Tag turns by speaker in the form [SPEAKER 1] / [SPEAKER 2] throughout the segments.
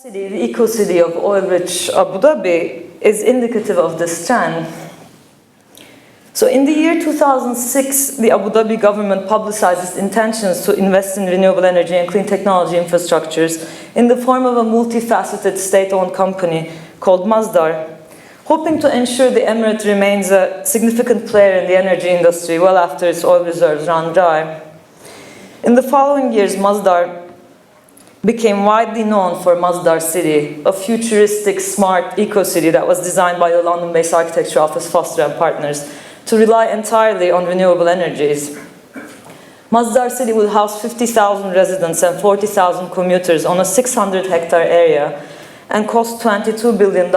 [SPEAKER 1] City, the eco-city of oil-rich Abu Dhabi, is indicative of this trend. So in the year 2006, the Abu Dhabi government publicized its intentions to invest in renewable energy and clean technology infrastructures in the form of a multifaceted state-owned company called Masdar, hoping to ensure the emirate remains a significant player in the energy industry well after its oil reserves run dry. In the following years, Masdar became widely known for Masdar City, a futuristic, smart eco-city that was designed by the London-based architecture office Foster & Partners to rely entirely on renewable energies. Masdar City will house 50,000 residents and 40,000 commuters on a 600-hectare area and cost $22 billion.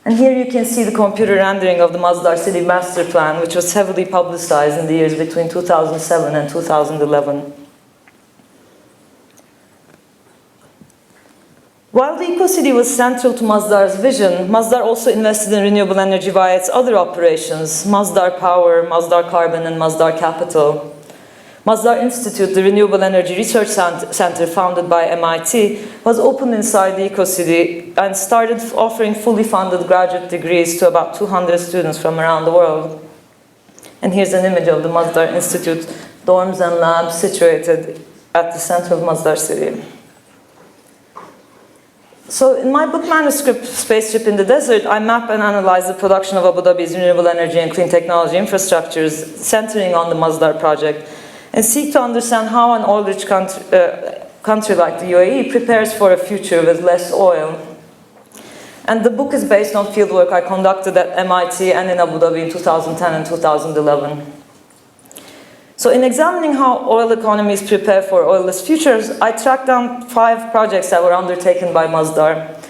[SPEAKER 1] And here you can see the computer rendering of the Masdar City master plan, which was heavily publicized in the years between 2007 and 2011. While the eco-city was central to Masdar's vision, Masdar also invested in renewable energy via its other operations, Masdar Power, Masdar Carbon, and Masdar Capital. Masdar Institute, the renewable energy research center founded by MIT, was opened inside the eco-city and started offering fully funded graduate degrees to about 200 students from around the world. And here's an image of the Masdar Institute dorms and labs situated at the center of Masdar City. So in my book manuscript, Spaceship in the Desert, I map and analyze the production of Abu Dhabi's renewable energy and clean technology infrastructures, centering on the Masdar project, and seek to understand how an oil-rich country like the UAE prepares for a future with less oil. And the book is based on fieldwork I conducted at MIT and in Abu Dhabi in 2010 and 2011. So in examining how oil economies prepare for oilless futures, I tracked down 5 projects that were undertaken by Masdar.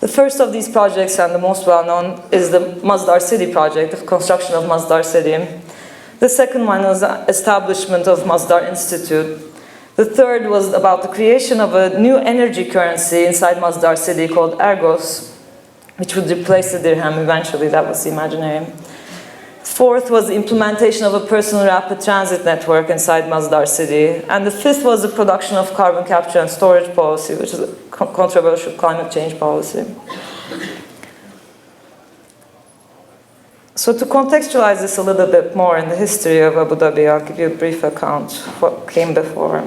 [SPEAKER 1] The first of these projects, and the most well-known, is the Masdar City project, the construction of Masdar City. The second one was the establishment of Masdar Institute. The third was about the creation of a new energy currency inside Masdar City called Ergos, which would replace the dirham eventually. That was the imaginary. Fourth was the implementation of a personal rapid transit network inside Masdar City. And the fifth was the production of carbon capture and storage policy, which is a controversial climate change policy. So to contextualize this a little bit more in the history of Abu Dhabi, I'll give you a brief account of what came before.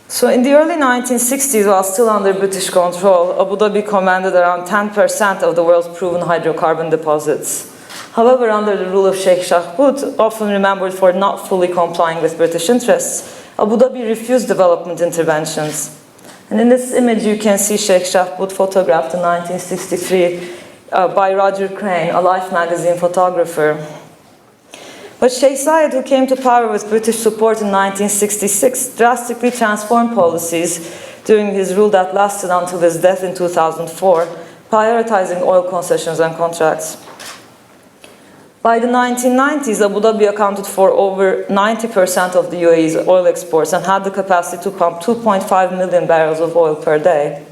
[SPEAKER 1] So in the early 1960s, while still under British control, Abu Dhabi commanded around 10% of the world's proven hydrocarbon deposits. However, under the rule of Sheikh Shahbut, often remembered for not fully complying with British interests, Abu Dhabi refused development interventions. And in this image, you can see Sheikh Shahbut photographed in 1963 by Roger Crane, a Life magazine photographer. But Sheikh Zayed, who came to power with British support in 1966, drastically transformed policies during his rule that lasted until his death in 2004, prioritizing oil concessions and contracts. By the 1990s, Abu Dhabi accounted for over 90% of the UAE's oil exports and had the capacity to pump 2.5 million barrels of oil per day.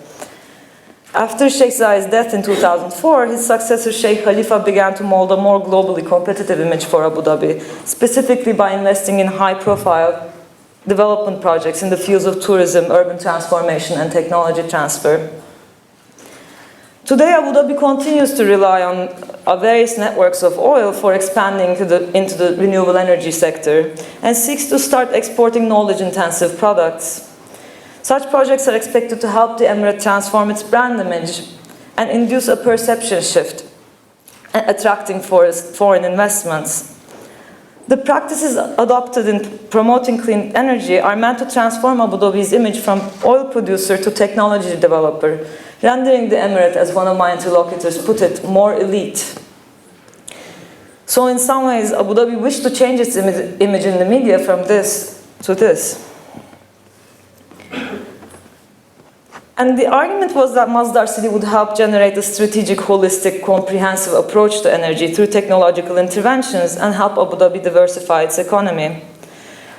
[SPEAKER 1] After Sheikh Zayed's death in 2004, his successor Sheikh Khalifa began to mold a more globally competitive image for Abu Dhabi, specifically by investing in high-profile development projects in the fields of tourism, urban transformation, and technology transfer. Today, Abu Dhabi continues to rely on various networks of oil for expanding into the renewable energy sector and seeks to start exporting knowledge-intensive products. Such projects are expected to help the emirate transform its brand image and induce a perception shift, attracting foreign investments. The practices adopted in promoting clean energy are meant to transform Abu Dhabi's image from oil producer to technology developer, rendering the emirate, as one of my interlocutors put it, more elite. So in some ways, Abu Dhabi wished to change its image in the media from this to this. And the argument was that Masdar City would help generate a strategic, holistic, comprehensive approach to energy through technological interventions and help Abu Dhabi diversify its economy.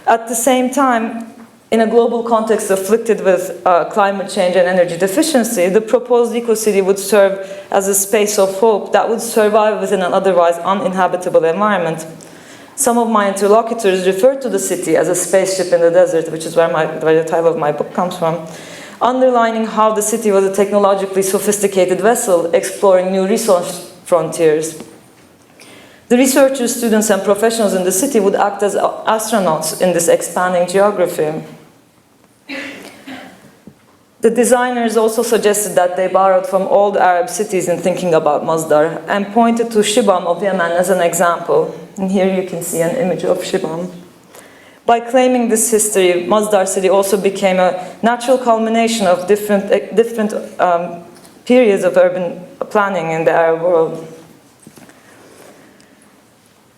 [SPEAKER 1] At the same time, in a global context afflicted with climate change and energy deficiency, the proposed eco-city would serve as a space of hope that would survive within an otherwise uninhabitable environment. Some of my interlocutors referred to the city as a spaceship in the desert, which is where the title of my book comes from, underlining how the city was a technologically sophisticated vessel exploring new resource frontiers. The researchers, students, and professionals in the city would act as astronauts in this expanding geography. The designers also suggested that they borrowed from old Arab cities in thinking about Masdar and pointed to Shibam of Yemen as an example. And here you can see an image of Shibam. By claiming this history, Masdar city also became a natural culmination of different periods of urban planning in the Arab world.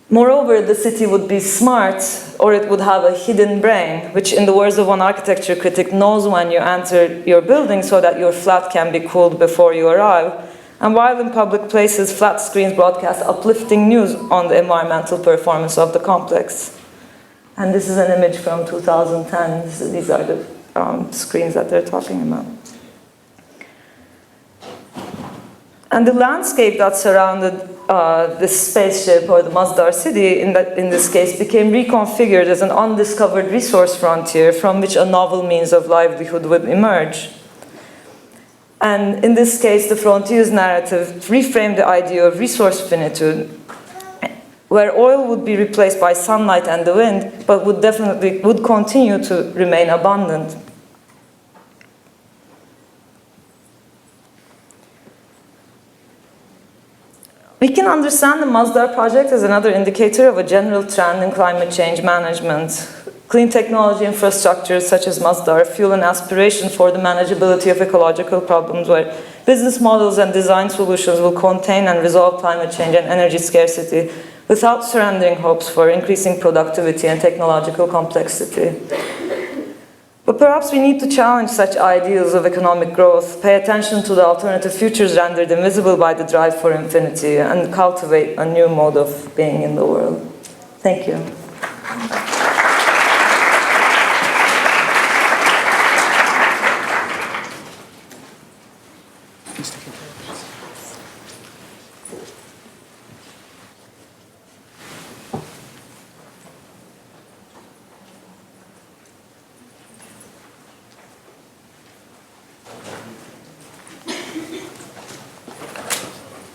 [SPEAKER 1] Moreover, the city would be smart, or it would have a hidden brain, which in the words of one architecture critic, knows when you enter your building so that your flat can be cooled before you arrive. And while in public places, flat screens broadcast uplifting news on the environmental performance of the complex. And this is an image from 2010. These are the screens that they're talking about. And the landscape that surrounded this spaceship, or the Masdar city, in this case, became reconfigured as an undiscovered resource frontier from which a novel means of livelihood would emerge. And in this case, the frontiers narrative reframed the idea of resource finitude, where oil would be replaced by sunlight and the wind, but would continue to remain abundant. We can understand the Masdar project as another indicator of a general trend in climate change management. Clean technology infrastructures such as Masdar fuel an aspiration for the manageability of ecological problems, where business models and design solutions will contain and resolve climate change and energy scarcity without surrendering hopes for increasing productivity and technological complexity. But perhaps we need to challenge such ideals of economic growth, pay attention to the alternative futures rendered invisible by the drive for infinity, and cultivate a new mode of being in the world. Thank you.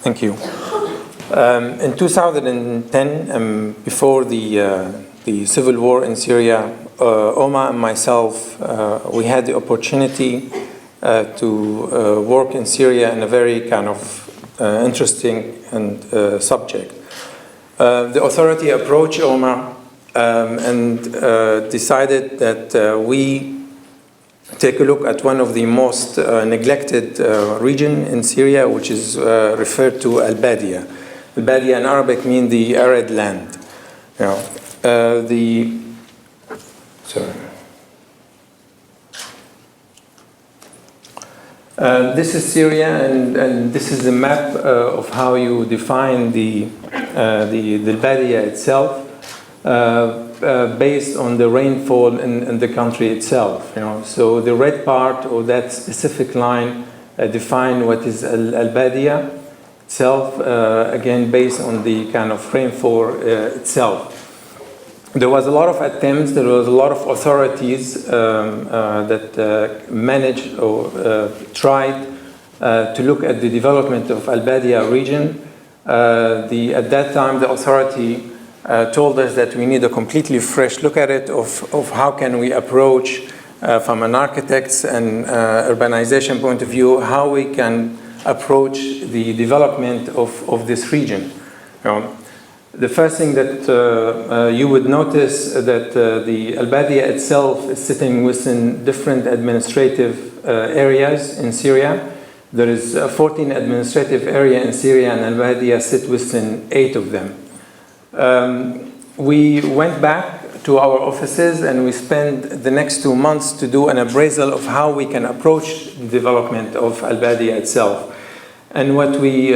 [SPEAKER 2] Thank you. In 2010, before the civil war in Syria, Oma and myself, we had the opportunity to work in Syria in a very kind of interesting and subject. The authority approached Oma and decided that we take a look at one of the most neglected region in Syria, which is referred to Al-Badia. Al-Badia in Arabic means the arid land. You know, this is Syria, and this is the map of how you define the Badia itself. Based on the rainfall in the country itself, you know. So the red part, or that specific line, define what is Al-Badia itself, again based on the kind of rainfall itself. There was a lot of attempts, there was a lot of authorities that managed or tried to look at the development of Al-Badia region. At that time, the authority told us that we need a completely fresh look at it of how can we approach from an architect's and urbanization point of view, how we can approach the development of this region. You know, the first thing that you would notice that the Al-Badia itself is sitting within different administrative areas in Syria. There is 14 administrative areas in Syria, and Al-Badia sit within 8 of them. We went back to our offices and we spent the next 2 months to do an appraisal of how we can approach the development of Al-Badia itself. And what we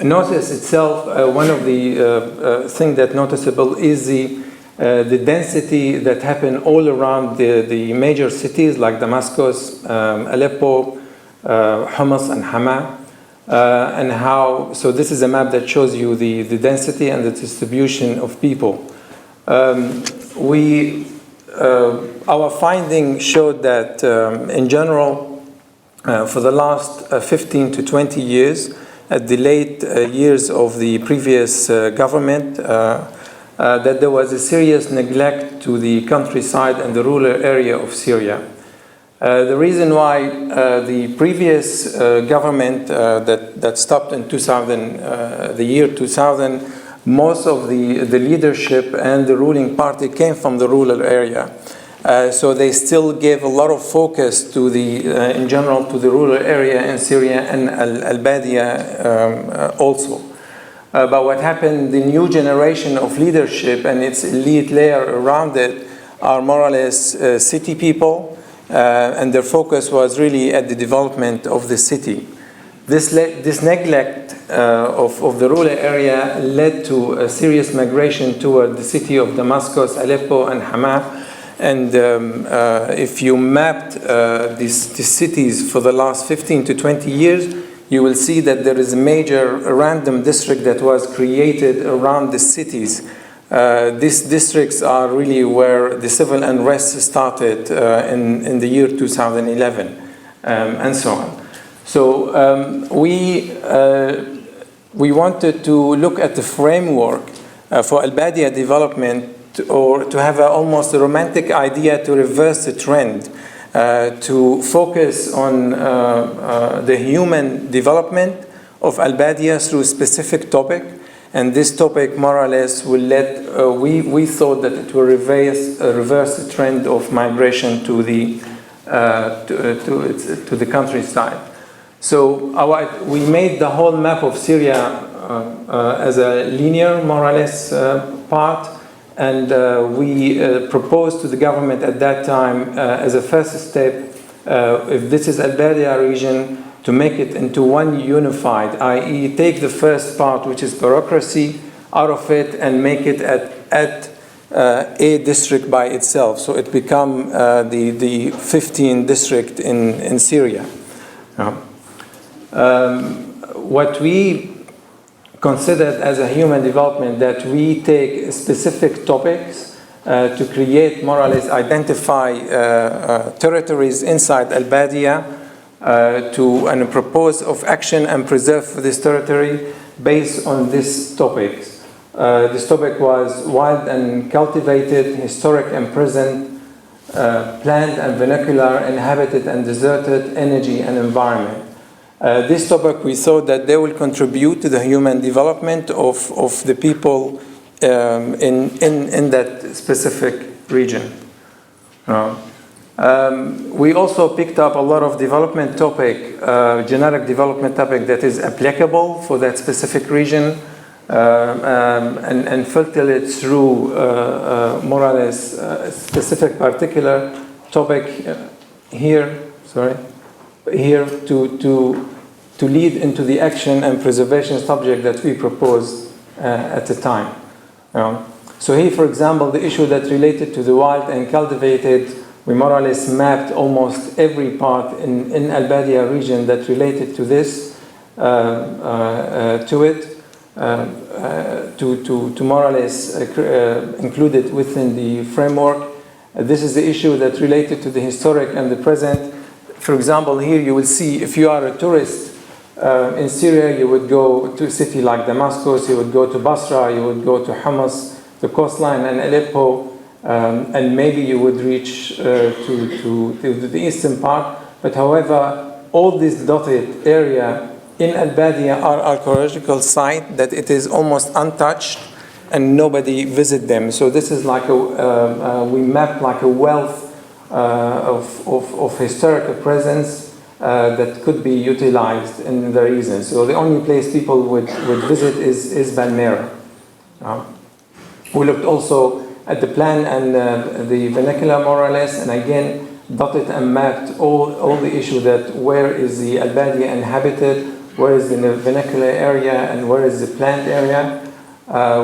[SPEAKER 2] noticed itself, one of the things that noticeable is the density that happened all around the major cities like Damascus, Aleppo, Homs and Hama. And how, so this is a map that shows you the density and the distribution of people Our finding showed that in general, for the last 15 to 20 years, at the late years of the previous government, that there was a serious neglect to the countryside and the rural area of Syria. The reason why the previous government that stopped in 2000, the year 2000, most of the leadership and the ruling party came from the rural area. So they still gave a lot of focus to in general, to the rural area in Syria and Al-Badia also. But what happened, the new generation of leadership and its elite layer around it are more or less city people, and their focus was really at the development of the city. This neglect of the rural area led to a serious migration toward the city of Damascus, Aleppo, and Hama. And if you mapped these cities for the last 15 to 20 years, you will see that there is a major random district that was created around the cities. These districts are really where the civil unrest started in the year 2011, and so on. So we wanted to look at the framework for Al-Badia development, or to have almost a romantic idea to reverse the trend, to focus on the human development of Al-Badia through a specific topic. And this topic more or less will we thought that it will reverse the trend of migration to the countryside. So we made the whole map of Syria as a linear, more or less, part. And we proposed to the government at that time, as a first step, if this is Al-Badia region, to make it into one unified, i.e. take the first part, which is bureaucracy, out of it and make it at a district by itself. So it become the 15 district in Syria. What we considered as a human development, that we take specific topics to create, more or less identify territories inside Al-Badia and propose of action and preserve this territory based on these topics. This topic was wild and cultivated, historic and present, planned and vernacular, inhabited and deserted, energy and environment. This topic, we thought that they will contribute to the human development of the people in that specific region. We also picked up a lot of development topic, generic development topic that is applicable for that specific region, and filter it through more or less a specific particular topic here to lead into the action and preservation subject that we proposed at the time. So here, for example, the issue that related to the wild and cultivated, we more or less mapped almost every part in Al-Badia region that related to this, to more or less include it within the framework. This is the issue that related to the historic and the present. For example, here you will see, if you are a tourist in Syria, you would go to a city like Damascus, you would go to Basra, you would go to Hamas, the coastline, and Aleppo, and maybe you would reach to the eastern part. But however, all this dotted area in Al-Badia are archaeological sites that it is almost untouched and nobody visit them. So this is like we map like a wealth of historical presence that could be utilized in the region. So the only place people would visit is Balmera. We looked also at the plan and the vernacular, more or less, and again dotted and mapped all the issue that where is the Al-Badia inhabited, where is the vernacular area, and where is the plant area.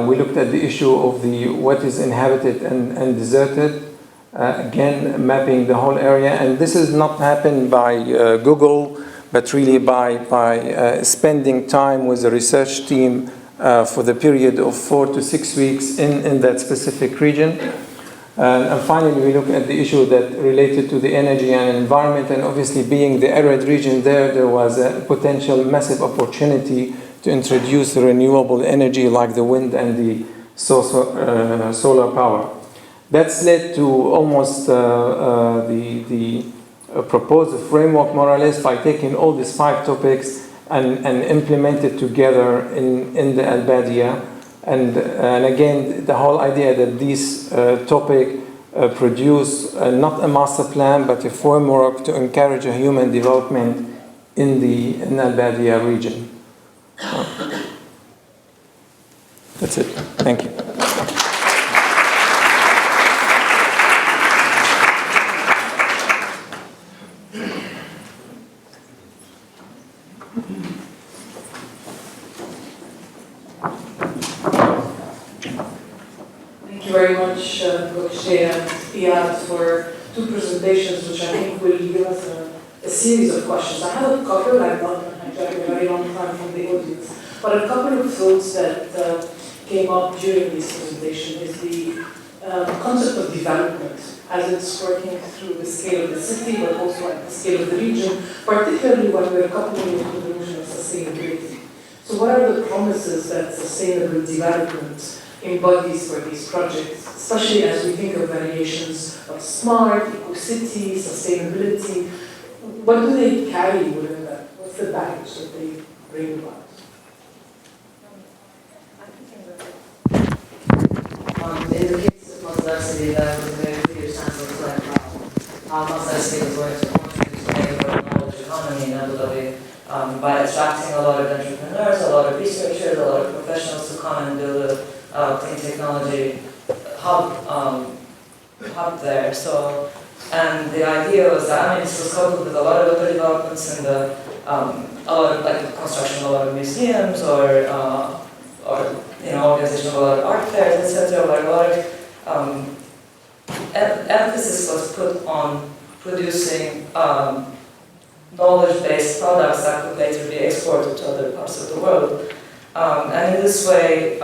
[SPEAKER 2] We looked at the issue of what is inhabited and deserted. Again, mapping the whole area, and this is not happened by Google, but really by spending time with the research team for the period of 4 to 6 weeks in that specific region. And finally, we look at the issue that related to the energy and environment, and obviously being the arid region there was a potential massive opportunity to introduce renewable energy like the wind and the solar power. That's led to almost the proposed framework, more or less, by taking all these 5 topics and implement it together in the Al-Badia. And again, the whole idea that this topic produce not a master plan, but a framework to encourage a human development in the Al-Badia region. That's it. Thank you.
[SPEAKER 3] Thank you very much, okce and Iyad, for 2 presentations, which I think will give us a series of questions. I have a couple. I've not hijacked a very long time from the audience, but a couple of thoughts that came up during this presentation is the concept of development as it's working through the scale of the city, but also at the scale of the region, particularly when we're coupling it with the notion of sustainability. So what are the promises that sustainable development embodies for these projects, especially as we think of variations of smart, eco-city, sustainability? What do they carry within that? What's the baggage that they bring about?
[SPEAKER 4] In the case of Montessori, that was a very clear sense of like how Montessori was going to contribute to make a knowledge economy in Abu Dhabi by attracting a lot of entrepreneurs, a lot of researchers, a lot of professionals to come and build a clean technology hub there. So, and the idea was that, I mean, this was coupled with a lot of other developments in the, a lot of like construction of a lot of museums or organization of a lot of art fairs, etc. Where a lot of emphasis was put on producing knowledge-based products that could later be exported to other parts of the world. And in this way,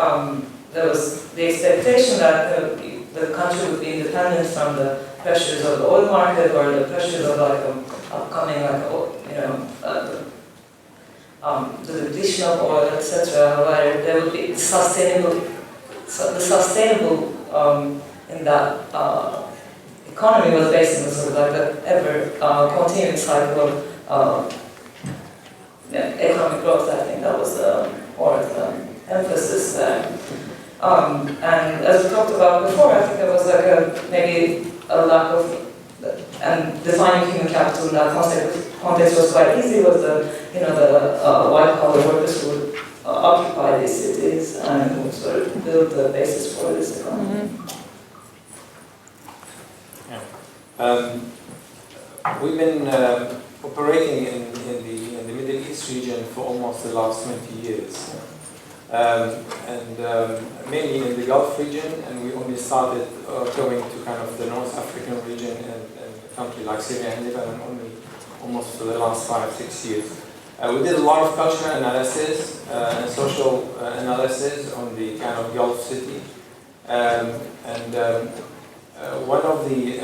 [SPEAKER 4] there was the expectation that the country would be independent from the pressures of the oil market or the pressures of like upcoming, the depletion of oil, etc. Where there would be sustainable in that economy was based on sort of like the ever continuing cycle of economic growth. I think that was more of the emphasis there. And as we talked about before, I think there was like maybe a lack of, and defining human capital in that context was quite easy. Was the white collar workers who would occupy these cities and would sort of build the basis for this economy.
[SPEAKER 2] We've been operating in the Middle East region for almost the last 20 years. Mainly in the Gulf region, and we only started going to kind of the North African region and a country like Syria and Lebanon only almost for the last 5-6 years. We did a lot of cultural analysis and social analysis on the kind of Gulf city. One of the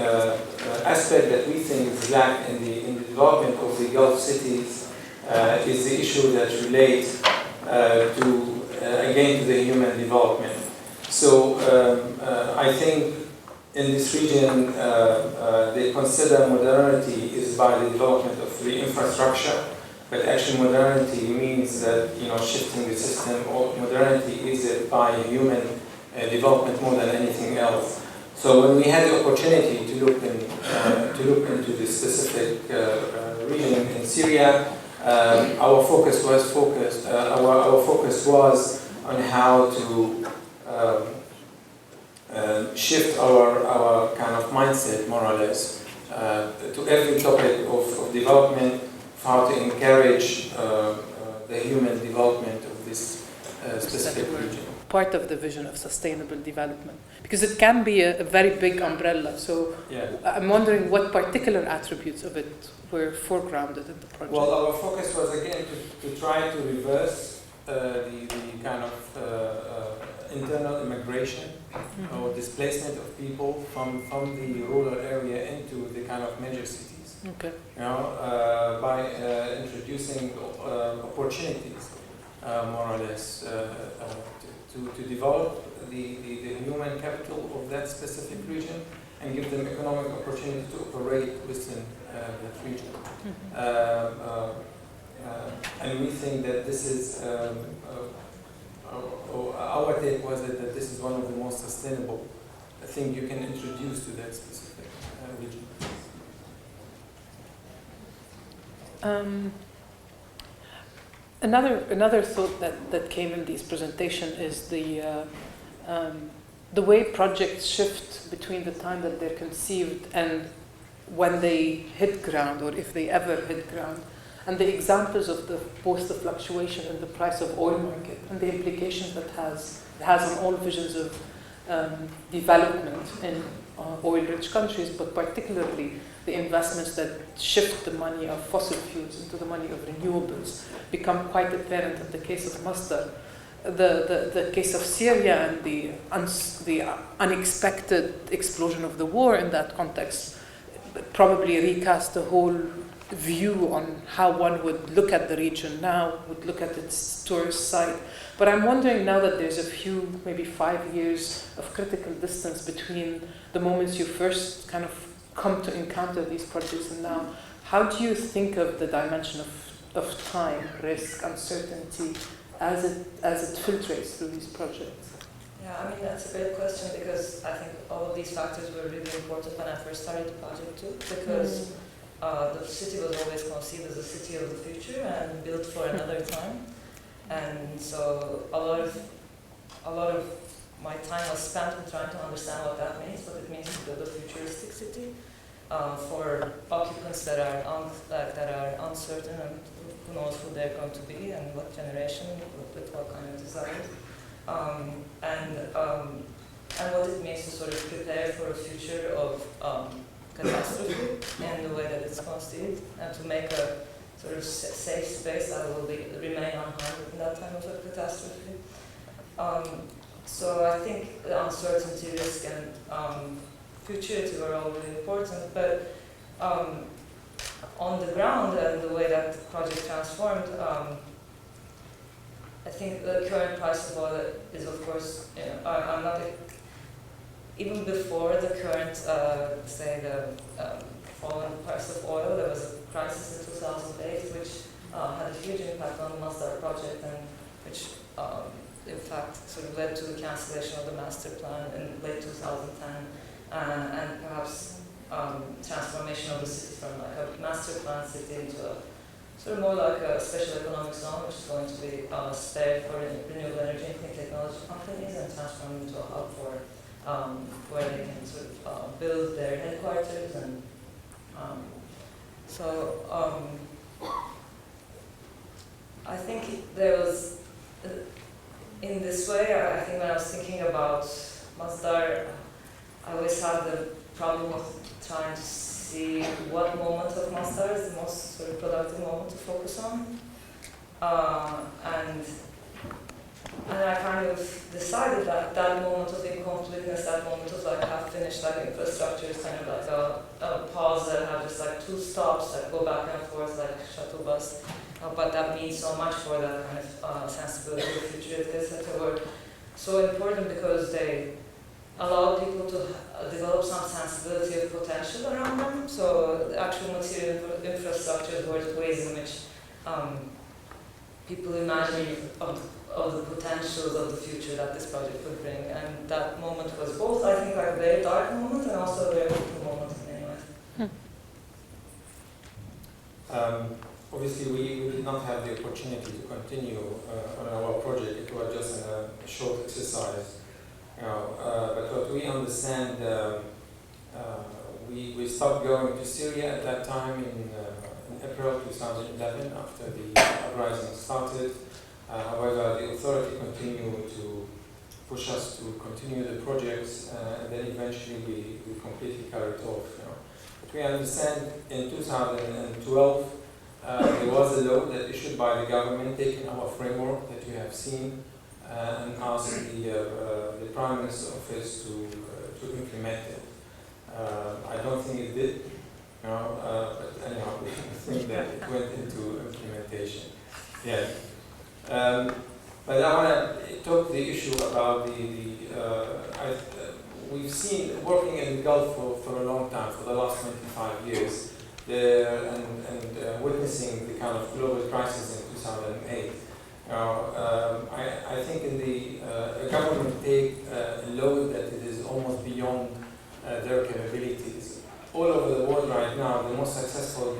[SPEAKER 2] aspects that we think is lacked in the development of the Gulf cities is the issue that relates again to the human development. So I think in this region they consider modernity is by the development of the infrastructure, but actually modernity means that shifting the system, or modernity is by human development more than anything else. So when we had the opportunity to look into this specific region in Syria, our focus was on how to shift our kind of mindset, more or less, to every topic of development, how to encourage the human development of this specific region.
[SPEAKER 5] Part of the vision of sustainable development, because it can be a very big umbrella. So
[SPEAKER 2] yeah.
[SPEAKER 5] I'm wondering what particular attributes of it were foregrounded in the project.
[SPEAKER 2] Well, our focus was again to try to reverse the kind of internal immigration or displacement of people from the rural area into the kind of major cities.
[SPEAKER 5] Okay.
[SPEAKER 2] You know, by introducing opportunities, more or less, to develop the human capital of that specific region and give them economic opportunity to operate within that region. And we think that this is, our take was that this is one of the most sustainable things you can introduce to that specific region.
[SPEAKER 5] Another thought that came in this presentation is the way projects shift between the time that they're conceived and when they hit ground, or if they ever hit ground, and the examples of both the fluctuation in the price of oil market and the implications that has on all visions of development in oil-rich countries, but particularly the investments that shift the money of fossil fuels into the money of renewables become quite apparent in the case of Masdar. The case of Syria and the unexpected explosion of the war in that context probably recast the whole view on how one would look at the region now, would look at its tourist site. But I'm wondering now that there's a few, maybe 5 years of critical distance between the moments you first kind of come to encounter these projects and now, how do you think of the dimension of time, risk, uncertainty as it filtrates through these projects?
[SPEAKER 4] Yeah, I mean, that's a great question, because I think all of these factors were really important when I first started the project too, because the city was always conceived as a city of the future and built for another time. And so a lot of my time was spent in trying to understand what that means, what it means to build a futuristic city for occupants that are uncertain and who knows who they're going to be and what generation, with what kind of desires. And what it means to sort of prepare for a future of catastrophe in the way that it's conceived, and to make a sort of safe space that will remain unharmed in that time of a catastrophe. So I think the uncertainty, risk, and futurity were all really important, but on the ground and the way that the project transformed, I think the current price of oil is, of course, I'm not even before the current, say, the fallen price of oil. There was a crisis in 2008 which had a huge impact on the Masdar project, and which in fact sort of led to the cancellation of the master plan in late 2010, and perhaps transformation of the city from like a master plan city into a sort of more like a special economic zone, which is going to be spared for renewable energy and clean technology companies, and transformed into a hub for where they can sort of build their headquarters. And I think there was, in this way, I think when I was thinking about Masdar, I always had the problem of trying to see what moment of Masdar is the most sort of productive moment to focus on. And I kind of decided that that moment of incompleteness, that moment of like half-finished like infrastructure is kind of like a pause that have just like two stops that go back and forth like shuttle bus. But that means so much for that kind of sensibility of futurities that were so important, because they allow people to develop some sensibility of potential around them. So the actual material infrastructure were the ways in which people imagine of the potentials of the future that this project would bring. And that moment was both, I think, like a very dark moment and also a very hopeful moment in many ways.
[SPEAKER 2] Obviously, we did not have the opportunity to continue on our project. It was just a short exercise. But what we understand, we stopped going to Syria at that time in April 2011 after the uprising started. However, the authority continued to push us to continue the projects, and then eventually we completely carried off. But we understand in 2012 there was a law that issued by the government taking our framework that you have seen and asked the Prime Minister's office to implement it. I don't think it did, but anyhow, we think that it went into implementation. Yeah. But I want to talk the issue about we've seen working in the Gulf for a long time, for the last 25 years, and witnessing the kind of global crisis in 2008. I think in the government take a load that it is almost beyond their capabilities. All over the world right now, the most successful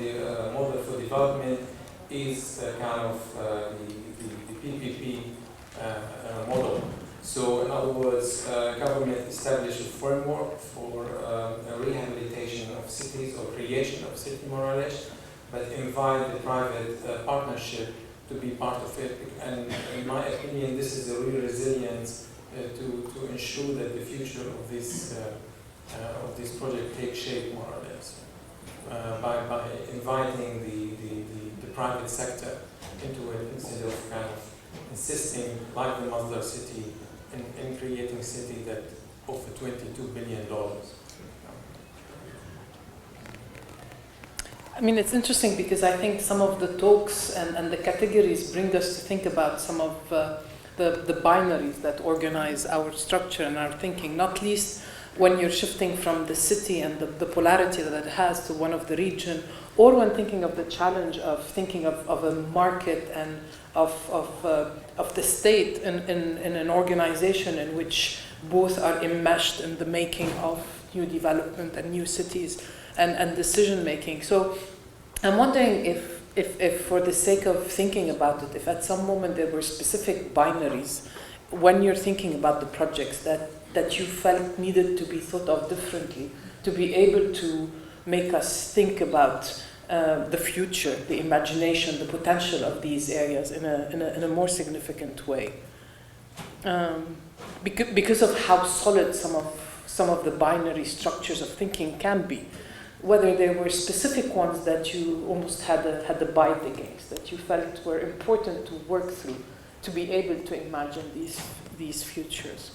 [SPEAKER 2] model for development is kind of the PPP model. So in other words, government establish a framework for a rehabilitation of cities or creation of city more or less, but invite the private partnership to be part of it. And in my opinion, this is a real resilience to ensure that the future of this project takes shape more or less by inviting the private sector into it instead of kind of insisting, like the Masdar city, in creating a city that of $22 billion.
[SPEAKER 5] I mean, it's interesting because I think some of the talks and the categories bring us to think about some of the binaries that organize our structure and our thinking, not least when you're shifting from the city and the polarity that it has to one of the region, or when thinking of the challenge of thinking of a market and of the state in an organization in which both are enmeshed in the making of new development and new cities and decision making. So I'm wondering if for the sake of thinking about it, if at some moment there were specific binaries when you're thinking about the projects that you felt needed to be thought of differently to be able to make us think about the future, the imagination, the potential of these areas in a more significant way, because of how solid some of the binary structures of thinking can be. Whether there were specific ones that you almost had to bite against, that you felt were important to work through to be able to imagine these futures.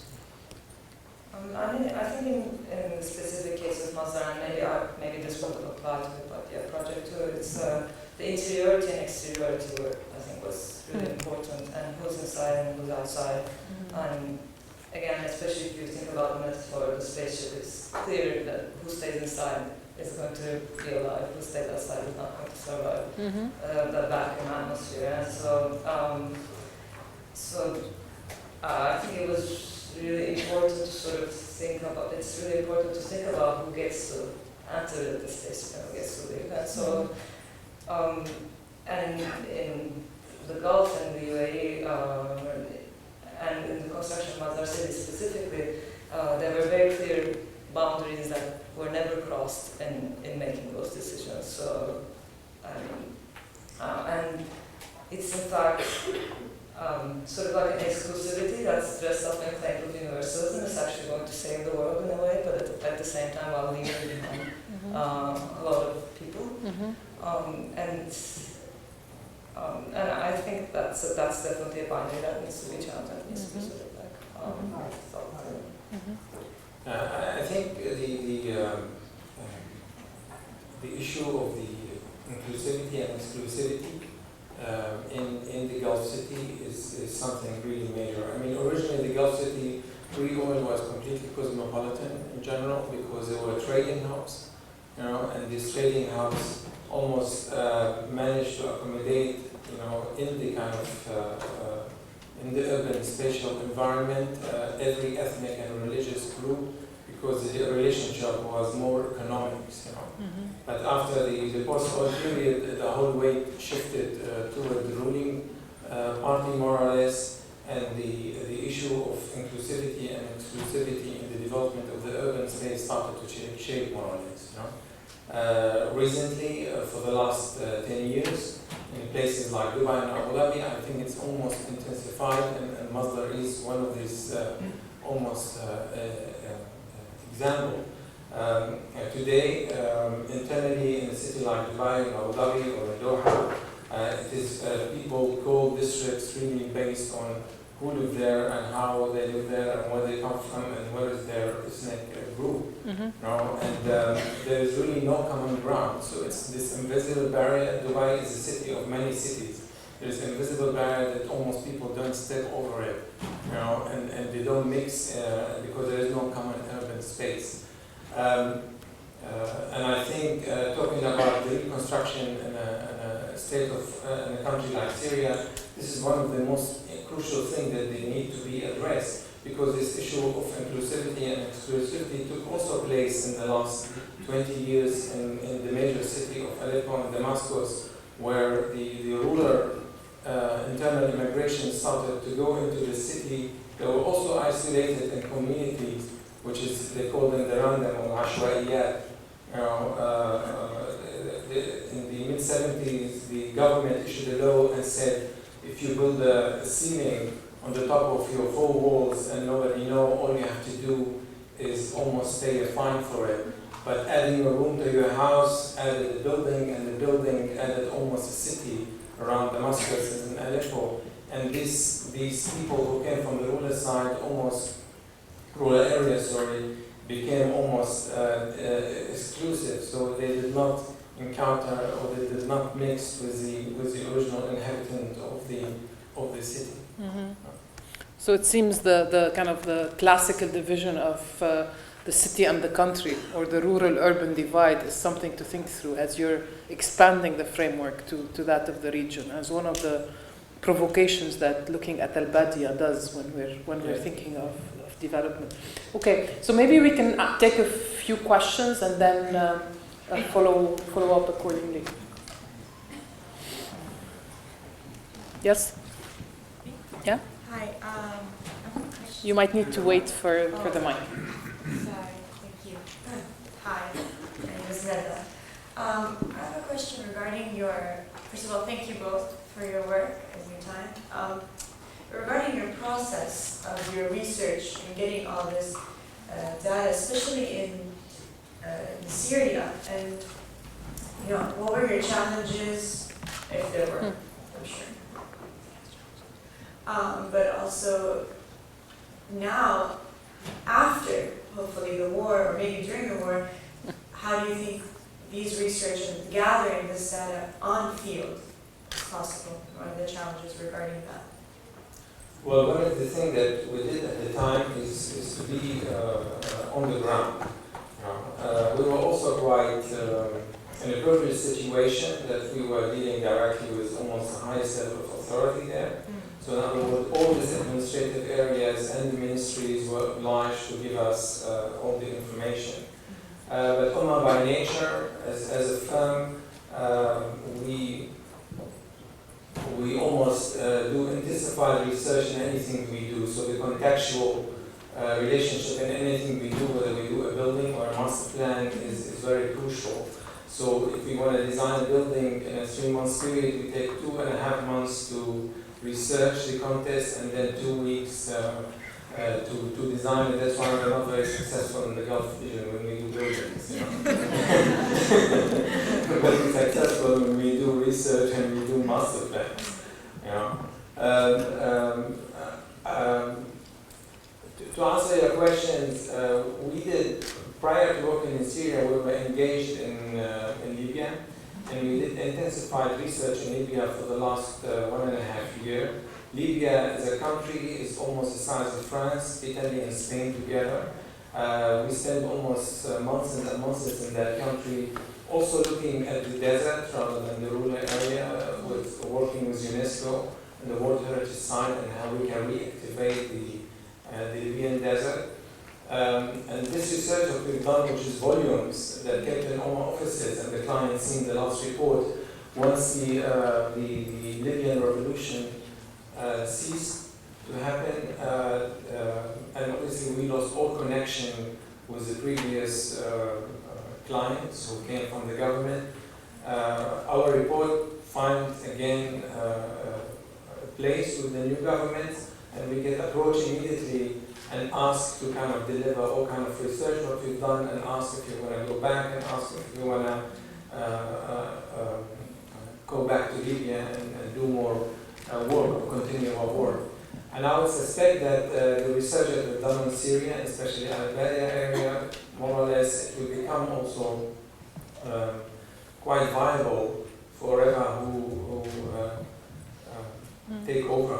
[SPEAKER 4] I think in the specific case of Masdar, and maybe this would apply to the project too, it's the interiority and exteriority work, I think, was really important, and who's inside and who's outside. And again, especially if you think about the metaphor of the spaceship, it's clear that who stays inside is going to be alive, who stays outside is not going to survive that vacuum atmosphere. And so I think it was really important to sort of think about, it's really important to think about who gets to enter the space and who gets to leave. And so, and in the Gulf and the UAE, and in the construction of Masdar City specifically, there were very clear boundaries that were never crossed in making those decisions. So, and it's in fact sort of like an exclusivity that's dressed up in claim of universalism. It's actually going to save the world in a way, but at the same time while leaving behind a lot of people. And I think that's definitely a binary that needs to be challenged. That needs to be sort of like thought through.
[SPEAKER 2] I think the issue of the inclusivity and exclusivity in the Gulf City is something really major. I mean, originally the Gulf City pre-oil was completely cosmopolitan in general because there were trading hubs, and this trading hubs almost managed to accommodate, in the kind of in the urban spatial environment, every ethnic and religious group, because the relationship was more economics, But after the post-oil period, the whole weight shifted toward the ruling party, more or less, and the issue of inclusivity and exclusivity in the development of the urban space started to take shape, more or less. Recently, for the last 10 years, in places like Dubai and Abu Dhabi, I think it's almost intensified, and Masdar is one of these almost example. Today, internally in a city like Dubai, or Abu Dhabi, or Doha, it is people call districts really based on who live there and how they live there and where they come from and where is their ethnic group. And there is really no common ground. So it's this invisible barrier. Dubai is a city of many cities. There's an invisible barrier that almost people don't step over it, and they don't mix because there is no common urban space. And I think talking about the reconstruction in a state of in a country like Syria, this is one of the most crucial things that they need to be addressed, because this issue of inclusivity and exclusivity took also place in the last 20 years in the major city of Aleppo and Damascus, where the ruler internal immigration started to go into the city. They were also isolated in communities, which is, they call them the random or ashwaiyat. In the mid-70s, the government issued a law and said, if you build a ceiling on the top of your 4 walls and nobody knows, all you have to do is almost pay a fine for it. But adding a room to your house added a building, and the building added almost a city around Damascus and Aleppo. And these people who came from the rural side, rural areas, became almost exclusive. So they did not encounter, or they did not mix with the original inhabitant of the city.
[SPEAKER 5] So it seems the kind of the classical division of the city and the country, or the rural-urban divide, is something to think through as you're expanding the framework to that of the region, as one of the provocations that looking at Al-Badia does when we're thinking of development. Okay, so maybe we can take a few questions and then follow up accordingly. Yes? Yeah?
[SPEAKER 6] Hi, I have a question.
[SPEAKER 5] You might need to wait for the mic.
[SPEAKER 6] Sorry, thank you. Hi, my name is Reda. I have a question regarding first of all, thank you both for your work and your time. Regarding your process of your research and getting all this data, especially in Syria, and what were your challenges, if there were, I'm sure. But also now, after hopefully the war, or maybe during the war, how do you think these research and gathering this data on field is possible? What are the challenges regarding that?
[SPEAKER 2] Well, one of the things that we did at the time is to be on the ground. We were also quite in a privileged situation that we were dealing directly with almost the highest level of authority there. So in other words, all these administrative areas and the ministries were obliged to give us all the information. But Umma by nature, as a firm, we almost do intensified research in anything we do. So the contextual relationship in anything we do, whether we do a building or a master plan, is very crucial. So if we want to design a building in a 3-month period, we take 2.5 months to research the context and then 2 weeks to design it. That's why we're not very successful in the Gulf region when we do buildings. But we're successful when we do research and we do master plans. To answer your questions, we did, prior to working in Syria, we were engaged in Libya, and we did intensified research in Libya for the last 1.5 years. Libya as a country is almost the size of France, Italy and Spain together. We spent almost months and months in that country, also looking at the desert rather than the rural area, with working with UNESCO and the World Heritage Site and how we can reactivate the Libyan desert. And this research that we've done, which is volumes that kept in all offices, and the client seen the last report, once the Libyan revolution ceased to happen, and obviously we lost all connection with the previous clients who came from the government. Our report finds again a place with the new government, and we get approached immediately and ask to kind of deliver all kind of research what we've done, and ask if you want to go back, and ask if you want to go back to Libya and do more work, or continue our work. And I would suspect that the research that we've done in Syria, especially Al-Badia area, more or less, it will become also quite viable for whoever who take over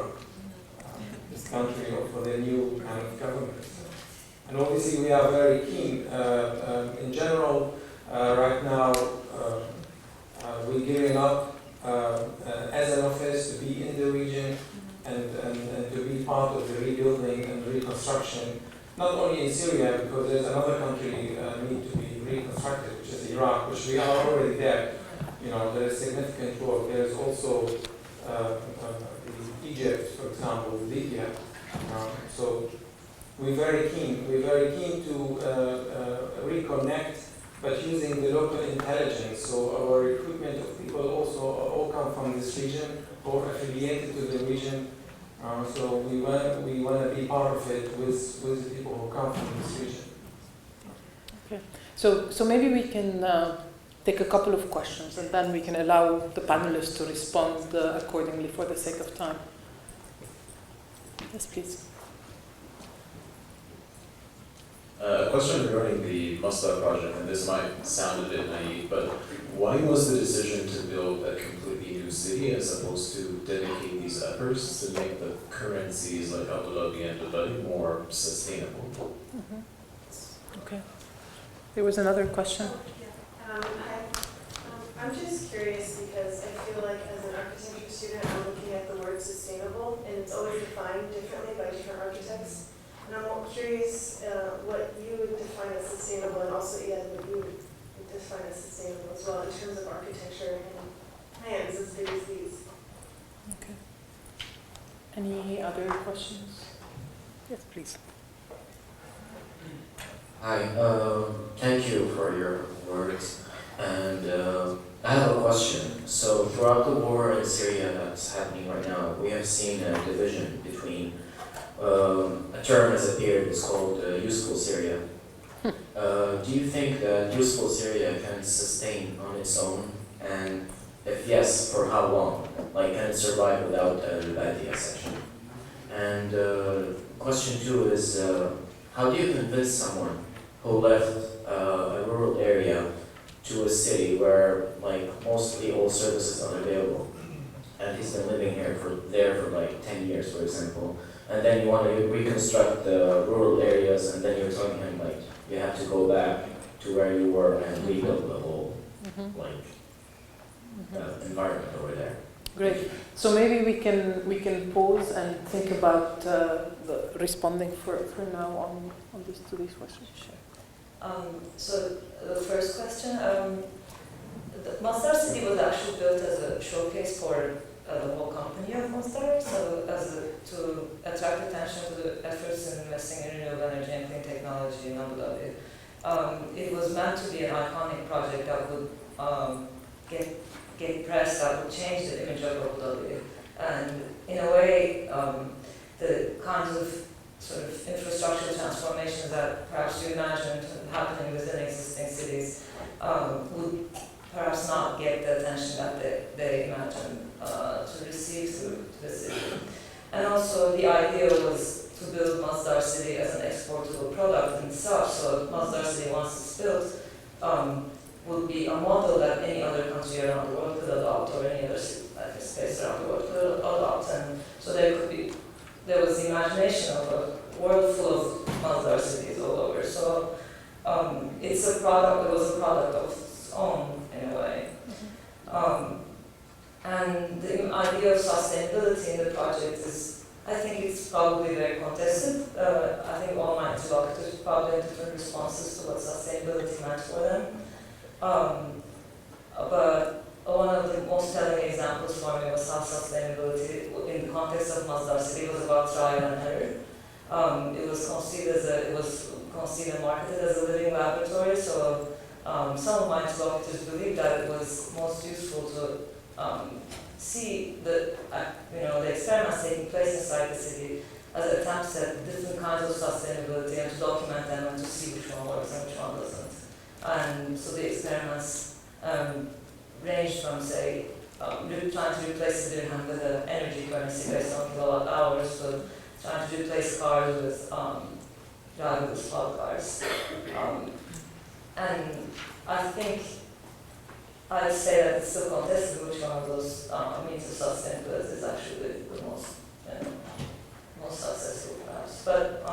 [SPEAKER 2] this country, or for the new kind of government. And obviously we are very keen. In general, right now, we're gearing up as an office to be in the region and to be part of the rebuilding and reconstruction, not only in Syria, because there's another country need to be reconstructed, which is Iraq, which we are already there. You know, there is significant work. There is also Egypt, for example, Libya. So we're very keen. We're very keen to reconnect, but using the local intelligence. So our recruitment of people also all come from this region or affiliated to the region. So we want to be part of it with the people who come from this region.
[SPEAKER 5] Okay. So maybe we can take a couple of questions, and then we can allow the panelists to respond accordingly for the sake of time. Yes, please.
[SPEAKER 7] A question regarding the Masdar project, and this might sound a bit naive, but why was the decision to build a completely new city as opposed to dedicate these efforts to make the current cities like Abu Dhabi and Dubai more sustainable?
[SPEAKER 5] Mm-hmm. Okay. There was another question.
[SPEAKER 8] I'm just curious because I feel like as an architecture student, I'm looking at the word sustainable, and it's always defined differently by different architects. And I'm curious what you would define as sustainable, and also, what you would define as sustainable as well in terms of architecture and plans as big as these.
[SPEAKER 5] Okay. Any other questions? Yes, please.
[SPEAKER 9] Hi, thank you for your words. And I have a question. So throughout the war in Syria that's happening right now, we have seen a division between a term has appeared, it's called useful Syria. Do you think that useful Syria can sustain on its own? And if yes, for how long? Like, can it survive without the Badia section? And question two is, how do you convince someone who left a rural area to a city where like mostly all services are available, and he's been living there for like 10 years, for example, and then you want to reconstruct the rural areas, and then you're telling him like you have to go back to where you were and rebuild the whole environment over there.
[SPEAKER 5] Great. So maybe we can pause and think about responding for now on to these questions.
[SPEAKER 4] Sure. So the first question, the Masdar city was actually built as a showcase for the whole company of Masdar, so to attract attention to the efforts in investing in renewable energy and clean technology in Abu Dhabi. It was meant to be an iconic project that would get press, that would change the image of Abu Dhabi, and in a way, the kinds of sort of infrastructural transformations that perhaps you imagined happening within existing cities would perhaps not get the attention that they imagined to receive through the city. And also the idea was to build Masdar city as an exportable product in itself, so Masdar city, once it's built, would be a model that any other country around the world could adopt, or any other space around the world could adopt. And so there was the imagination of a world full of Masdar cities all over. So it's a product, it was a product of its own in a way. And the idea of sustainability in the project is, I think it's probably very contested. I think all my interlocutors probably have different responses to what sustainability meant for them. But one of the most telling examples for me was how sustainability in the context of Masdar city was about trial and error. It was conceived and marketed as a living laboratory, so some of my interlocutors believed that it was most useful to see the experiments taking place inside the city as attempts at different kinds of sustainability and to document them and to see which one works and which one doesn't. And so the experiments range from, say, trying to replace the dirham with an energy currency based on kilowatt hours, to trying to replace cars with driverless small cars. And I think I'd say that it's still contested which one of those means of sustainability is actually the most, most successful, perhaps. But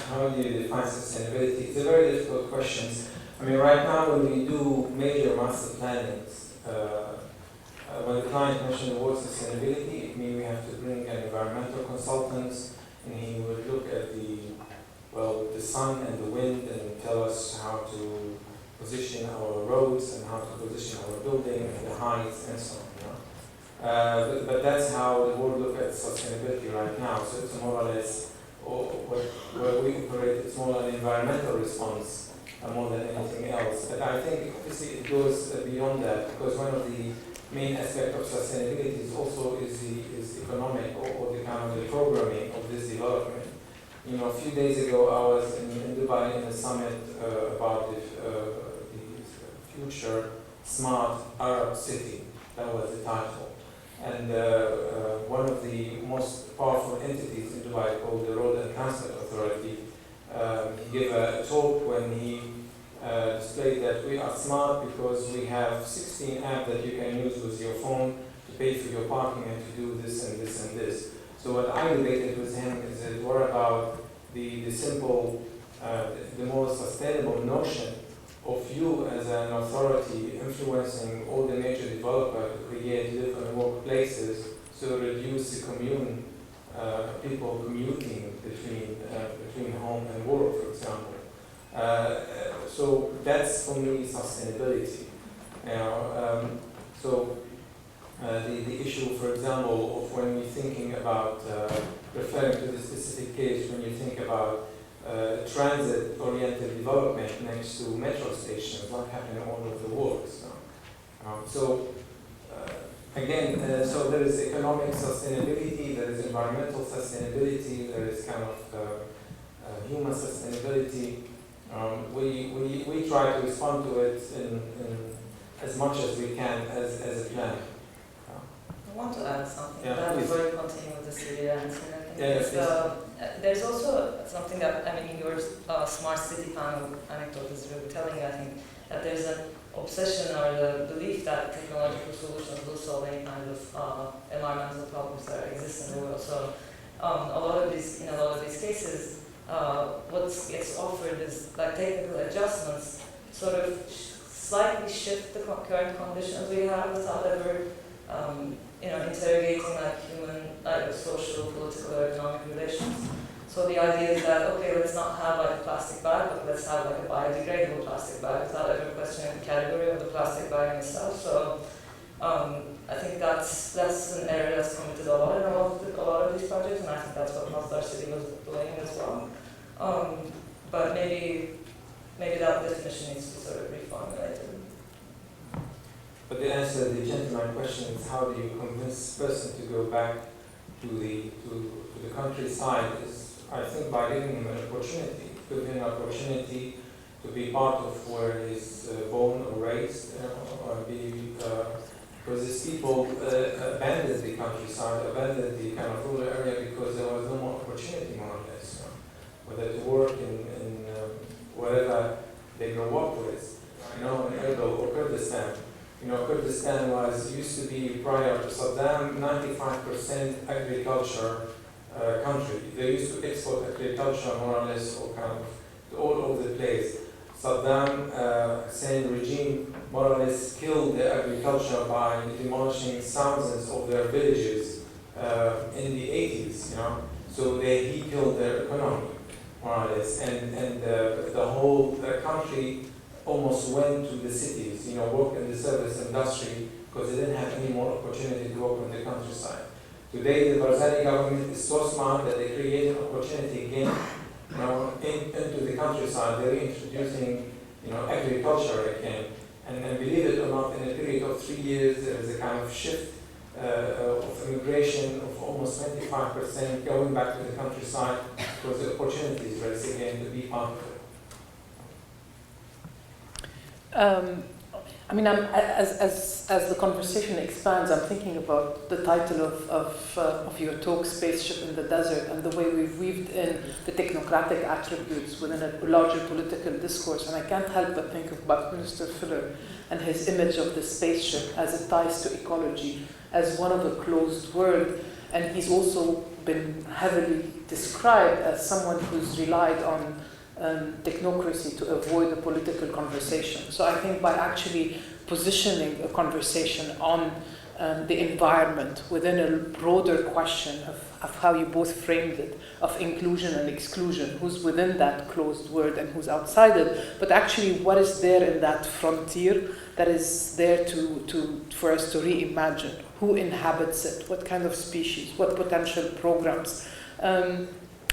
[SPEAKER 2] how do you define sustainability? It's a very difficult question. I mean, right now when we do major master plannings, when the client mentioned the word sustainability, it means we have to bring an environmental consultant, and he would look at the sun and the wind and tell us how to position our roads and how to position our building and the heights and so on. But that's how the world looks at sustainability right now. So it's more or less, where we operate, it's more an environmental response more than anything else. But I think obviously it goes beyond that, because one of the main aspects of sustainability is also is economic or the kind of the programming of this development. A few days ago I was in Dubai in a summit about the future smart Arab city. That was the title. And one of the most powerful entities in Dubai, called the Road and Transport Authority, he gave a talk when he displayed that we are smart because we have 16 apps that you can use with your phone to pay for your parking and to do this and this and this. So what I debated with him is that what about the simple, the more sustainable notion of you as an authority influencing all the major developers to create live and work places, so reduce the people commuting between home and work, for example. So that's for me sustainability. The issue, for example, of when we're thinking about referring to the specific case, when you think about transit-oriented development next to metro stations, not happening all over the world. So there is economic sustainability, there is environmental sustainability, there is kind of human sustainability. We try to respond to it in as much as we can as a plan.
[SPEAKER 4] I want to add something
[SPEAKER 2] before
[SPEAKER 4] you continue with the Syria answer.
[SPEAKER 2] Yeah,
[SPEAKER 4] there's also something that, in your smart city panel anecdote is really telling, I think, that there's an obsession or the belief that technological solutions will solve any kind of environmental problems that exist in the world. So in a lot of these cases, what gets offered is like technical adjustments, sort of slightly shift the current conditions we have without ever interrogating human, social, political, or economic relations. So the idea is that, okay, let's not have a plastic bag, but let's have a biodegradable plastic bag without ever questioning the category of the plastic bag in itself. So I think that's an area that's committed a lot in a lot of these projects, and I think that's what Masdar City was doing as well. But maybe that definition needs to be sort of reformulated.
[SPEAKER 2] But the answer to the gentleman's question is, how do you convince a person to go back to the countryside? Is, I think, by giving him an opportunity, to be part of where he's born or raised, because these people abandoned the countryside, abandoned the kind of rural area because there was no more opportunity, more or less, whether to work in wherever they grew up with, in Erbil or Kurdistan. Kurdistan used to be, prior to Saddam, 95% agriculture country. They used to export agriculture more or less all over the place. Saddam Hussein regime more or less killed the agriculture by demolishing thousands of their villages in the 80s. So he killed their economy more or less, and the whole country almost went to the cities, work in the service industry, because they didn't have any more opportunity to work in the countryside. Today, the Barzani government is so smart that they create an opportunity again, into the countryside. They're introducing, agriculture again, And believe it or not, in a period of 3 years, there is a kind of shift of immigration of almost 25% going back to the countryside because the opportunities race again to be part of it.
[SPEAKER 5] I mean, as the conversation expands, I'm thinking about the title of your talk, Spaceship in the Desert, and the way we've weaved in the technocratic attributes within a larger political discourse. And I can't help but think about Minister Fuller and his image of the spaceship as it ties to ecology as one of a closed world. And he's also been heavily described as someone who's relied on technocracy to avoid the political conversation. So I think by actually positioning a conversation on the environment within a broader question of how you both framed it, of inclusion and exclusion, who's within that closed world and who's outside it, but actually what is there in that frontier that is there for us to reimagine, who inhabits it, what kind of species, what potential programs,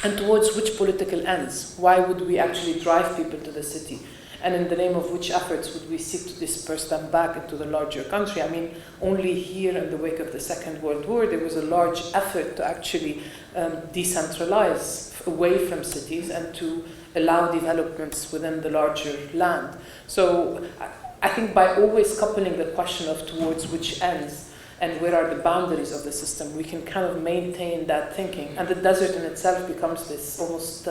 [SPEAKER 5] and towards which political ends. Why would we actually drive people to the city? And in the name of which efforts would we seek to disperse them back into the larger country? I mean, only here in the wake of the Second World War, there was a large effort to actually decentralize away from cities and to allow developments within the larger land. So I think by always coupling the question of towards which ends and where are the boundaries of the system, we can kind of maintain that thinking. And the desert in itself becomes this almost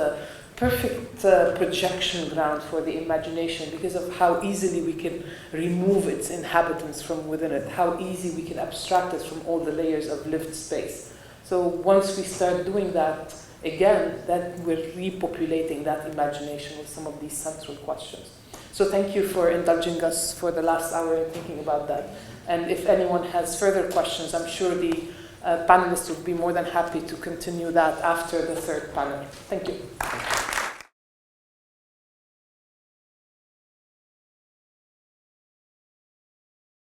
[SPEAKER 5] perfect projection ground for the imagination because of how easily we can remove its inhabitants from within it, how easy we can abstract it from all the layers of lived space. So once we start doing that again, then we're repopulating that imagination with some of these central questions. So thank you for indulging us for the last hour in thinking about that. And if anyone has further questions, I'm sure the panelists would be more than happy to continue that after the third panel. Thank you.